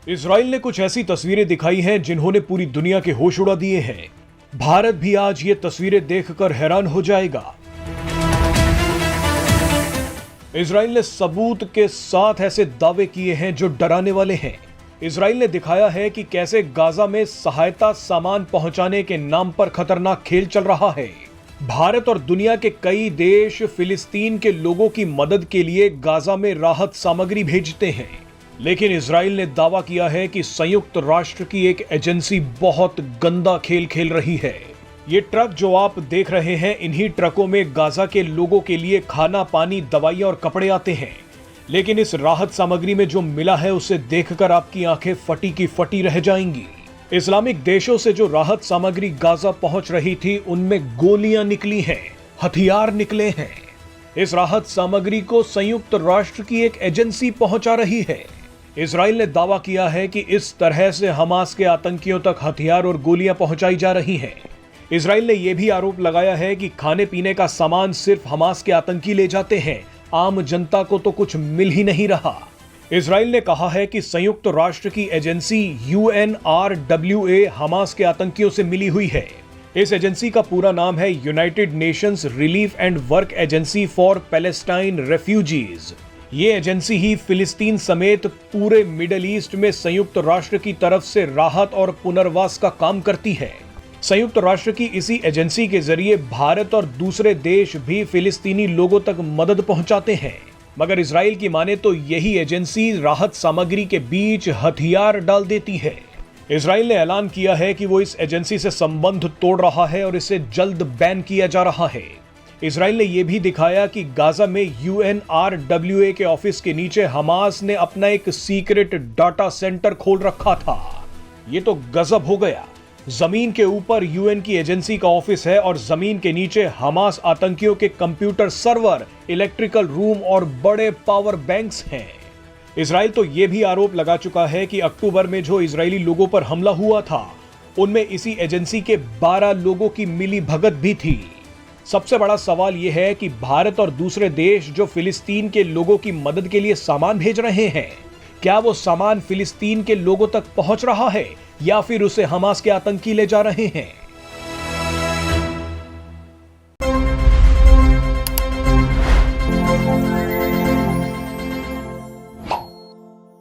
Israel ने कुछ ऐसी तस्वीरें दिखाई हैं जिन्होंने पूरी दुनिया के होश उड़ा दिए हैं। भारत भी आज ये तस्वीरें देखकर हैरान हो जाएगा। इजराइल ने सबूत के साथ ऐसे दावे किए हैं जो डराने वाले हैं। इजराइल ने दिखाया है कि कैसे गाजा में सहायता सामान पहुंचाने के नाम पर खतरनाक खेल चल रहा है। भारत और दुनिया के कई देश फिलिस्तीन के लोगों की मदद के लिए गाजा में राहत सामग्री भेजते हैं, लेकिन इजराइल ने दावा किया है कि संयुक्त राष्ट्र की एक एजेंसी बहुत गंदा खेल खेल रही है। ये ट्रक जो आप देख रहे हैं, इन्हीं ट्रकों में गाजा के लोगों के लिए खाना, पानी, दवाइयां और कपड़े आते हैं, लेकिन इस राहत सामग्री में जो मिला है उसे देखकर आपकी आंखें फटी की फटी रह जाएंगी। इस्लामिक देशों से जो राहत सामग्री गाजा पहुंच रही थी, उनमें गोलियां निकली हैं, हथियार निकले हैं। इस राहत सामग्री को संयुक्त राष्ट्र की एक एजेंसी पहुंचा रही है। इजराइल ने दावा किया है कि इस तरह से हमास के आतंकियों तक हथियार और गोलियां पहुंचाई जा रही हैं। इजराइल ने यह भी आरोप लगाया है कि खाने पीने का सामान सिर्फ हमास के आतंकी ले जाते हैं, आम जनता को तो कुछ मिल ही नहीं रहा। इजराइल ने कहा है कि संयुक्त राष्ट्र की एजेंसी UNRWA हमास के आतंकियों से मिली हुई है। इस एजेंसी का पूरा नाम है United Nations relief and work agency for Palestine refugees. ये एजेंसी ही फिलिस्तीन समेत पूरे मिडिल ईस्ट में संयुक्त राष्ट्र की तरफ से राहत और पुनर्वास का काम करती है। संयुक्त राष्ट्र की इसी एजेंसी के जरिए भारत और दूसरे देश भी फिलिस्तीनी लोगों तक मदद पहुंचाते हैं, मगर इजराइल की माने तो यही एजेंसी राहत सामग्री के बीच हथियार डाल देती है। इजराइल ने ऐलान किया है कि वो इस एजेंसी से संबंध तोड़ रहा है और इसे जल्द बैन किया जा रहा है। इजराइल ने यह भी दिखाया कि गाजा में UNRWA के ऑफिस के नीचे हमास ने अपना एक सीक्रेट डाटा सेंटर खोल रखा था। ये तो गजब हो गया। जमीन के ऊपर UN की एजेंसी का ऑफिस है और जमीन के नीचे हमास आतंकियों के कंप्यूटर सर्वर, इलेक्ट्रिकल रूम और बड़े पावर बैंक्स हैं। इजराइल तो यह भी आरोप लगा चुका है कि अक्टूबर में जो इजरायली लोगों पर हमला हुआ था, उनमें इसी एजेंसी के 12 लोगों की मिली भगत भी थी। सबसे बड़ा सवाल यह है कि भारत और दूसरे देश जो फिलिस्तीन के लोगों की मदद के लिए सामान भेज रहे हैं, क्या वो सामान फिलिस्तीन के लोगों तक पहुंच रहा है या फिर उसे हमास के आतंकी ले जा रहे हैं?